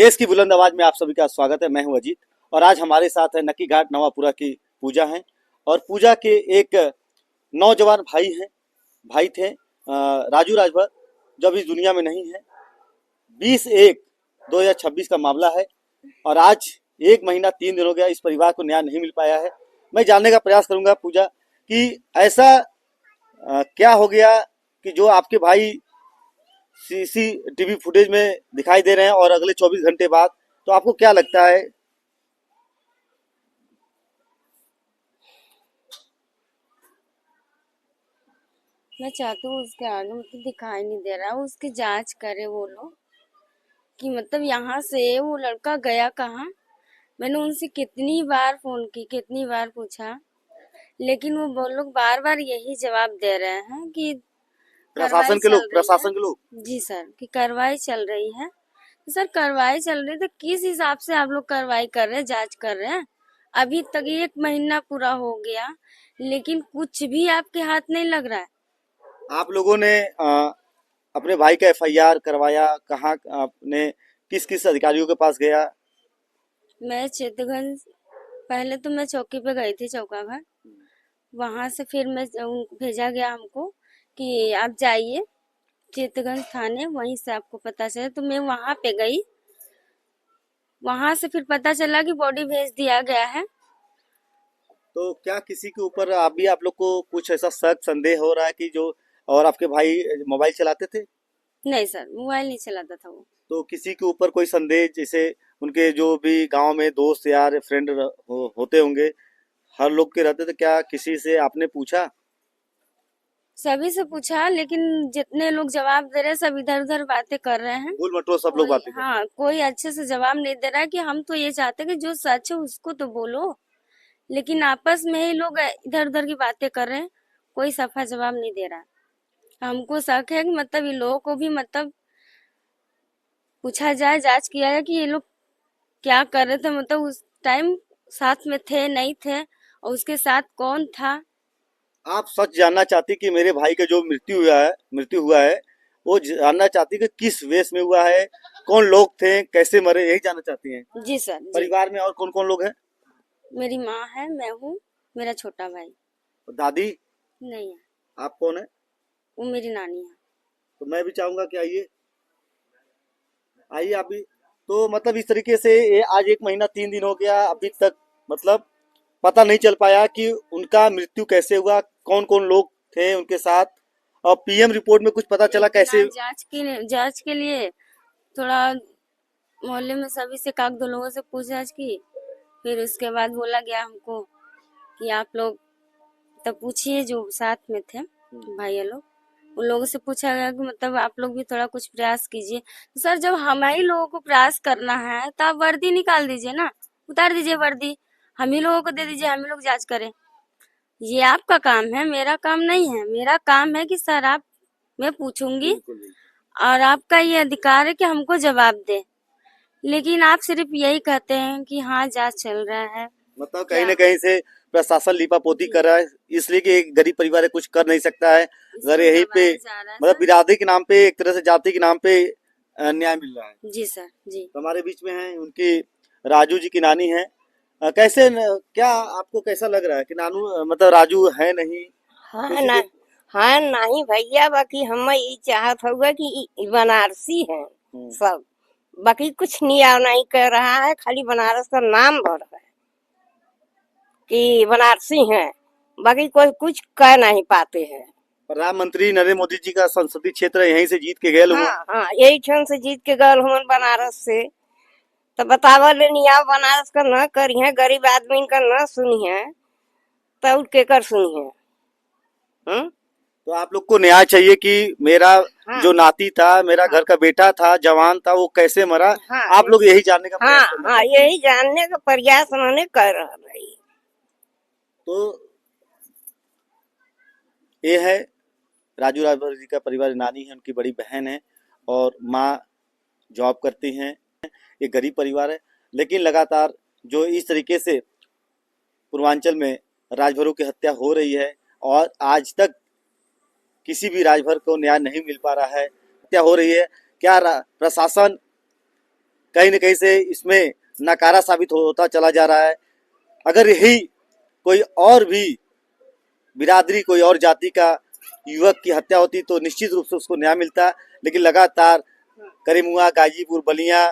देश की बुलंद आवाज में आप सभी का स्वागत है। मैं हूं अजीत और आज हमारे साथ है नक्की घाट नवापुरा की पूजा है। और पूजा के एक नौजवान भाई थे राजू राजभर, जो अभी इस दुनिया में नहीं है। 20/1/2026 का मामला है और आज 1 महीना 3 दिन हो गया, इस परिवार को न्याय नहीं मिल पाया है। मैं जानने का प्रयास करूंगा पूजा कि ऐसा क्या हो गया कि जो आपके भाई सीसीटीवी फुटेज में दिखाई दे रहे हैं और अगले 24 घंटे बाद, तो आपको क्या लगता है? मैं चाहती हूँ उसके आगे मतलब दिखाई नहीं दे रहा, उसकी जांच करे वो लोग कि मतलब यहाँ से वो लड़का गया कहाँ। मैंने उनसे कितनी बार फोन की, कितनी बार पूछा, लेकिन वो लोग बार बार यही जवाब दे रहे हैं कि कार्रवाई चल रही है। प्रशासन के लोग। जी सर, कि कार्रवाई चल रही है। तो सर कार्रवाई चल रही है तो किस हिसाब से आप लोग कार्रवाई कर रहे हैं, जांच कर रहे हैं? अभी तक 1 महीना पूरा हो गया, लेकिन कुछ भी आपके हाथ नहीं लग रहा है। आप लोगों ने अपने भाई का एफआईआर करवाया कहाँ? आपने किस किस अधिकारियों के पास गया? मैं चितगंज, पहले तो मैं चौकी पे गई थी, चौका घाट। वहां से फिर मैं भेजा गया हमको कि आप जाइए चितगंज थाने, वहीं से आपको पता चले। तो मैं वहां पे गई, वहां से फिर पता चला कि बॉडी भेज दिया गया है। तो क्या किसी के ऊपर आप लोग को कुछ ऐसा शक संदेह हो रहा है कि जो, और आपके भाई मोबाइल चलाते थे, नहीं सर, मोबाइल नहीं चलाता था वो। तो किसी के ऊपर कोई संदेह, जैसे उनके जो भी गांव में दोस्त यार फ्रेंड होते होंगे, हर लोग के रहते थे, क्या किसी से आपने पूछा? सभी से पूछा, लेकिन जितने लोग जवाब दे रहे हैं सब इधर उधर बातें कर रहे हैं। भूल मटोल सब लोग कोई, बातें कर रहे हाँ, कोई अच्छे से जवाब नहीं दे रहा है कि हम तो ये चाहते हैं कि जो सच है उसको तो बोलो। लेकिन आपस में ही लोग इधर उधर की बातें कर रहे हैं, कोई सफा जवाब नहीं दे रहा। हमको शक है कि मतलब इन लोगों को भी मतलब पूछा जाए, जांच किया जाए कि ये लोग क्या कर रहे थे, मतलब उस टाइम साथ में थे नहीं थे, और उसके साथ कौन था। हैं। आप सच जानना चाहती कि मेरे भाई का जो मृत्यु हुआ है, वो जानना चाहती कि किस वेश में हुआ है, कौन लोग थे, कैसे मरे, यही जानना चाहती हैं। जी सर, जी। परिवार में और कौन कौन लोग हैं? मेरी माँ है, मैं हूँ, मेरा छोटा भाई दादी? नहीं है, आप कौन है? वो मेरी नानी है। तो मैं भी चाहूंगा कि आइए, आइए आप भी। तो मतलब इस तरीके से ये आज 1 महीना 3 दिन हो गया, अभी तक मतलब पता नहीं चल पाया कि उनका मृत्यु कैसे हुआ, कौन कौन लोग थे उनके साथ। और पीएम रिपोर्ट में कुछ पता चला एक दिन कैसे? आए जांच के लिए, थोड़ा मोहल्ले में सभी से काक दो लोगों से पूछताछ की। फिर उसके बाद बोला गया हमको कि आप लोग तब पूछिए जो साथ में थे भैया लोग, उन लोगों से पूछा गया कि मतलब आप लोग भी थोड़ा कुछ प्रयास कीजिए। तो सर जब हम ही लोगों को प्रयास करना है तो आप वर्दी निकाल दीजिए ना, उतार दीजिए वर्दी, हम ही लोगों को दे दीजिए, हम ही लोग जांच करें। ये आपका काम है, मेरा काम नहीं है। मेरा काम है कि सर आप, मैं पूछूंगी और आपका ये अधिकार है कि हमको जवाब दे। लेकिन आप सिर्फ यही कहते हैं कि हाँ जांच चल रहा है। मतलब कहीं क्या? ना कहीं से प्रशासन लीपापोती कर रहा है, इसलिए कि एक गरीब परिवार है, कुछ कर नहीं सकता है। अगर इसको यहीं पे दबाया जा रहा है मतलब सर। बिरादरी के नाम पे, एक तरह से जाति के नाम पे न्याय मिल रहा है। जी सर, जी। तो हमारे बीच में है उनकी राजू जी की नानी है। कैसे क्या आपको कैसा लग रहा है कि नानू मतलब राजू है नहीं? हाँ किसी ना, के हाँ नहीं भैया, बाकी हम ये चाहत होगा कि ई बनारसी है सब। बाकी कुछ निया नहीं कर रहा है, खाली बनारस का नाम भर है कि बनारसी हैं। बाकी कोई कुछ कह नहीं पाते हैं। प्रधानमंत्री नरेंद्र मोदी जी का संसदीय क्षेत्र यहीं से जीत के गए हुए हाँ हैं। हाँ, यही क्षण से जीत के गल हुन बनारस से। तो बतावा ले निया बनारस का न करिए, गरीब आदमी का न सुनिए, तो के कर सुनिए। तो आप लोग को न्याय चाहिए कि मेरा हाँ जो नाती था, मेरा हाँ घर का बेटा था, जवान था, वो कैसे मरा। हाँ आप लोग यही जानने का हाँ प्रयास करना हाँ, चाहते हैं। यही जानने का प्रयास उन्होंने कर रहा है। तो ये है राजू राजभर जी का परिवार। नानी है, उनकी बड़ी बहन है और माँ जॉब करती हैं। ये गरीब परिवार है, लेकिन लगातार जो इस तरीके से पूर्वांचल में राजभरों की हत्या हो रही है और आज तक किसी भी राजभर को न्याय नहीं मिल पा रहा है, हत्या हो रही है। क्या प्रशासन कहीं न कहीं से इसमें नकारा साबित होता चला जा रहा है। अगर यही कोई और भी बिरादरी, कोई और जाति का युवक की हत्या होती तो निश्चित रूप से उसको न्याय मिलता, लेकिन लगातार करीमुआ, गाजीपुर, बलिया,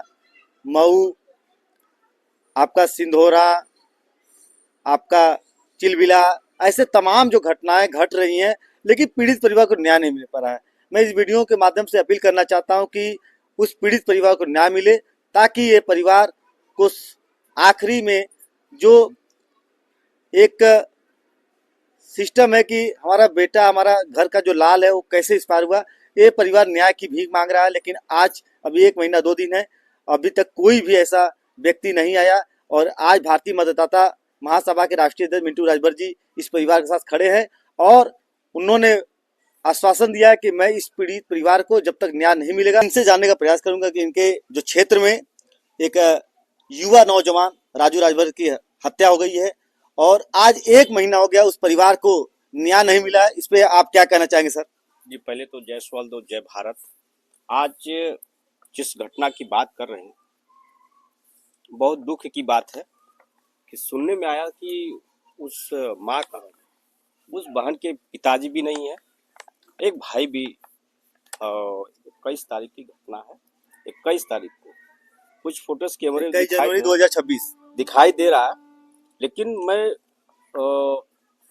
मऊ, आपका सिंधोरा, आपका चिलबिला, ऐसे तमाम जो घटनाएं घट रही हैं, लेकिन पीड़ित परिवार को न्याय नहीं मिल पा रहा है। मैं इस वीडियो के माध्यम से अपील करना चाहता हूं कि उस पीड़ित परिवार को न्याय मिले, ताकि ये परिवार को आखिरी में जो एक सिस्टम है कि हमारा बेटा, हमारा घर का जो लाल है वो कैसे एक्सपायर हुआ, ये परिवार न्याय की भीख मांग रहा है। लेकिन आज अभी 1 महीना 2 दिन है, अभी तक कोई भी ऐसा व्यक्ति नहीं आया। और आज भारतीय मतदाता महासभा के राष्ट्रीय अध्यक्ष मिंटू राजभर जी इस परिवार के साथ खड़े हैं और उन्होंने आश्वासन दिया है कि मैं इस पीड़ित परिवार को जब तक न्याय नहीं मिलेगा, इनसे जानने का प्रयास करूंगा कि इनके जो क्षेत्र में एक युवा नौजवान राजू राजभर की हत्या हो गई है और आज 1 महीना हो गया उस परिवार को न्याय नहीं मिला है। इस पे आप क्या कहना चाहेंगे सर? जी, पहले तो जय सवाल दो, जय भारत। आज जिस घटना की बात कर रहे हैं, बहुत दुख की बात है कि सुनने में आया कि उस माँ का, उस बहन के पिताजी भी नहीं है, एक भाई भी। 21 तारीख की घटना है, 21 तारीख को कुछ फोटोज कैमरे में 21 जनवरी 2026 दिखाई दे रहा है। लेकिन मैं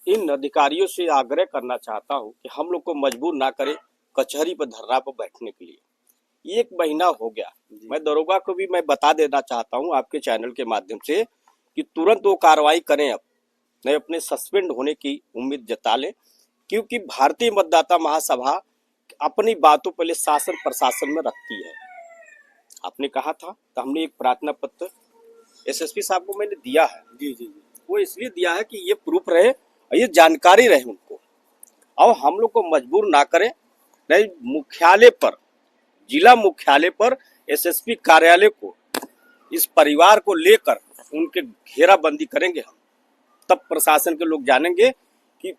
इन अधिकारियों से आग्रह करना चाहता हूं कि हम लोग को मजबूर ना करें कचहरी पर धरना पर बैठने के लिए। 1 महीना हो गया। मैं दरोगा को भी मैं बता देना चाहता हूं आपके चैनल के माध्यम से कि तुरंत वो कार्रवाई करें, अब नहीं अपने सस्पेंड होने की उम्मीद जता लें, क्योंकि भारतीय मतदाता महासभा अपनी बातों पहले शासन प्रशासन में रखती है। आपने कहा था तो हमने एक प्रार्थना पत्र एसएसपी साहब को मैंने दिया है। जी। वो इसलिए दिया है कि ये प्रूफ रहे और ये जानकारी रहे उनको, और हम लोग को मजबूर ना करें। नहीं, मुख्यालय पर, जिला मुख्यालय पर एसएसपी कार्यालय को इस परिवार को लेकर उनके घेराबंदी करेंगे हम, तब प्रशासन के लोग जानेंगे कि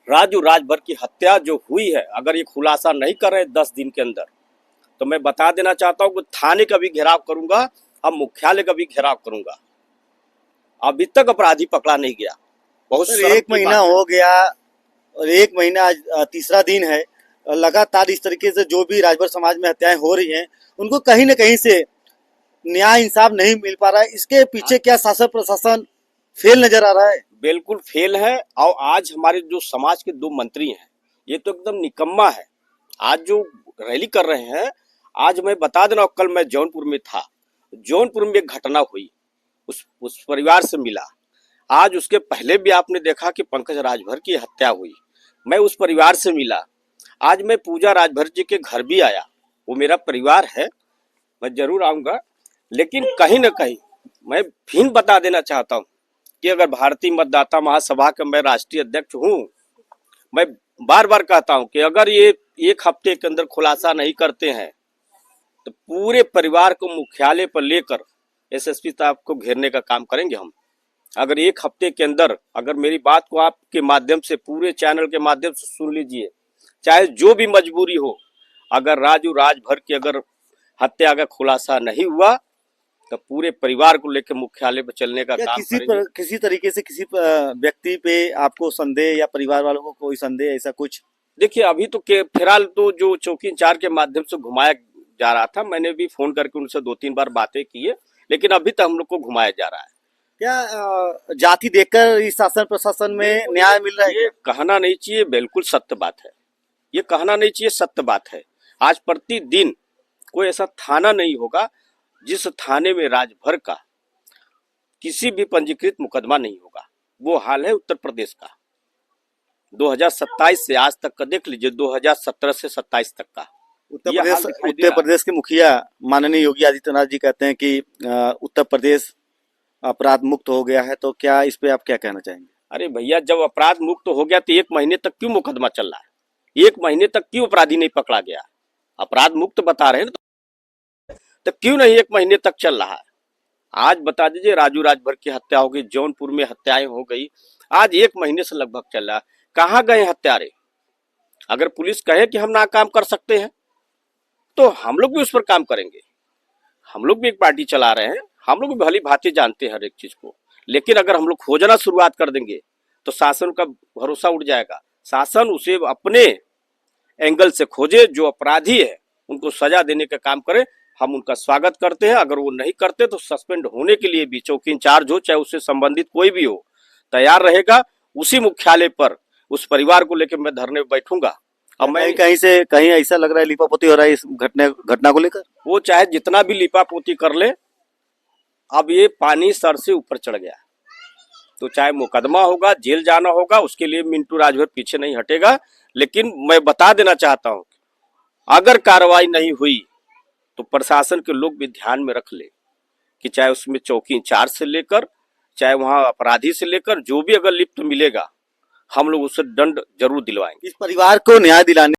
राजू राजभर की हत्या जो हुई है, अगर ये खुलासा नहीं कर रहे 10 दिन के अंदर, तो मैं बता देना चाहता हूँ कि थाने का भी घेराव करूंगा, अब मुख्यालय का भी घेराव करूंगा। अभी तक अपराधी पकड़ा नहीं गया। बहुत 1 महीना हो गया और 1 महीना आज तीसरा दिन है। लगातार इस तरीके से जो भी राजभर समाज में हत्याएं हो रही हैं, उनको कहीं न कहीं से न्याय इंसाफ नहीं मिल पा रहा है। इसके पीछे क्या शासन प्रशासन फेल नजर आ रहा है? बिल्कुल फेल है। और आज हमारे जो समाज के 2 मंत्री हैं, ये तो एकदम निकम्मा है। आज जो रैली कर रहे हैं, आज मैं बता देना, कल मैं जौनपुर में था, जौनपुर में एक घटना हुई, उस परिवार से मिला। आज उसके पहले भी आपने देखा कि पंकज राजभर की हत्या हुई, मैं उस परिवार से मिला। आज मैं पूजा राजभर जी के घर भी आया, वो मेरा परिवार है, मैं जरूर आऊंगा। लेकिन कहीं न कहीं मैं फिर बता देना चाहता हूँ कि अगर भारतीय मतदाता महासभा का मैं राष्ट्रीय अध्यक्ष हूँ, मैं बार बार कहता हूँ कि अगर ये 1 हफ्ते के अंदर खुलासा नहीं करते हैं तो पूरे परिवार को मुख्यालय पर लेकर एसएसपी साहब को घेरने का काम करेंगे हम। अगर 1 हफ्ते के अंदर, अगर मेरी बात को आपके माध्यम से, पूरे चैनल के माध्यम से सुन लीजिए, चाहे जो भी मजबूरी हो, अगर राजू राजभर की अगर हत्या का खुलासा नहीं हुआ तो पूरे परिवार को लेकर मुख्यालय पर चलने का काम करेंगे। किसी तरीके से किसी व्यक्ति पे आपको संदेह या परिवार वालों को कोई संदेह, ऐसा कुछ? देखिए, अभी तो फिलहाल तो जो चौकी इंचार्ज के माध्यम से घुमाया जा रहा था, मैंने भी फोन करके उनसे 2-3 बार बातें की है, लेकिन अभी तक हम लोग को घुमाया जा रहा है। क्या जाति देखकर इस शासन प्रशासन में न्याय मिल रहा है? ये कहना नहीं चाहिए, बिल्कुल सत्य बात है, ये कहना नहीं चाहिए, सत्य बात है। आज प्रतिदिन कोई ऐसा थाना नहीं होगा जिस थाने में राजभर का किसी भी पंजीकृत मुकदमा नहीं होगा। वो हाल है उत्तर प्रदेश का। 2027 से आज तक का देख लीजिए, 2017 से 27 तक का। उत्तर प्रदेश के मुखिया माननीय योगी आदित्यनाथ जी कहते हैं कि उत्तर प्रदेश अपराध मुक्त हो गया है, तो क्या इस पे आप क्या कहना चाहेंगे? अरे भैया, जब अपराध मुक्त हो गया तो 1 महीने तक क्यों मुकदमा चल रहा है? 1 महीने तक क्यों अपराधी नहीं पकड़ा गया? अपराध मुक्त बता रहे हैं तो क्यों नहीं 1 महीने तक चल रहा है? आज बता दीजिए, राजू राजभर की हत्या हो गई, जौनपुर में हत्याएं हो गई, आज 1 महीने से लगभग चल रहा है। कहाँ गए हत्यारे? अगर पुलिस कहे कि हम ना काम कर सकते हैं तो हम लोग भी उस पर काम करेंगे। हम लोग भी एक पार्टी चला रहे हैं, हम लोग भी भली भांति जानते हैं हर एक चीज को, लेकिन अगर हम लोग खोजना शुरुआत कर देंगे तो शासन का भरोसा उठ जाएगा। शासन उसे अपने एंगल से खोजे, जो अपराधी है उनको सजा देने का काम करे। हम उनका स्वागत करते हैं। अगर वो नहीं करते तो सस्पेंड होने के लिए भी चौकी इंचार्ज हो, चाहे उससे संबंधित कोई भी हो, तैयार रहेगा। उसी मुख्यालय पर उस परिवार को लेकर मैं धरने में बैठूंगा। अब मैं कहीं ऐसा लग रहा है लिपापोती हो रहा है इस घटना को लेकर। वो चाहे जितना भी लिपापोती कर ले, अब ये पानी सर से ऊपर चढ़ गया, तो चाहे मुकदमा होगा, जेल जाना होगा, उसके लिए मिंटू राजभर पीछे नहीं हटेगा। लेकिन मैं बता देना चाहता हूं, अगर कार्रवाई नहीं हुई तो प्रशासन के लोग भी ध्यान में रख ले कि चाहे उसमें चौकी इंचार्ज से लेकर, चाहे वहां अपराधी से लेकर, जो भी अगर लिप्त मिलेगा हम लोग उसे दंड जरूर दिलवाएंगे। इस परिवार को न्याय दिलाने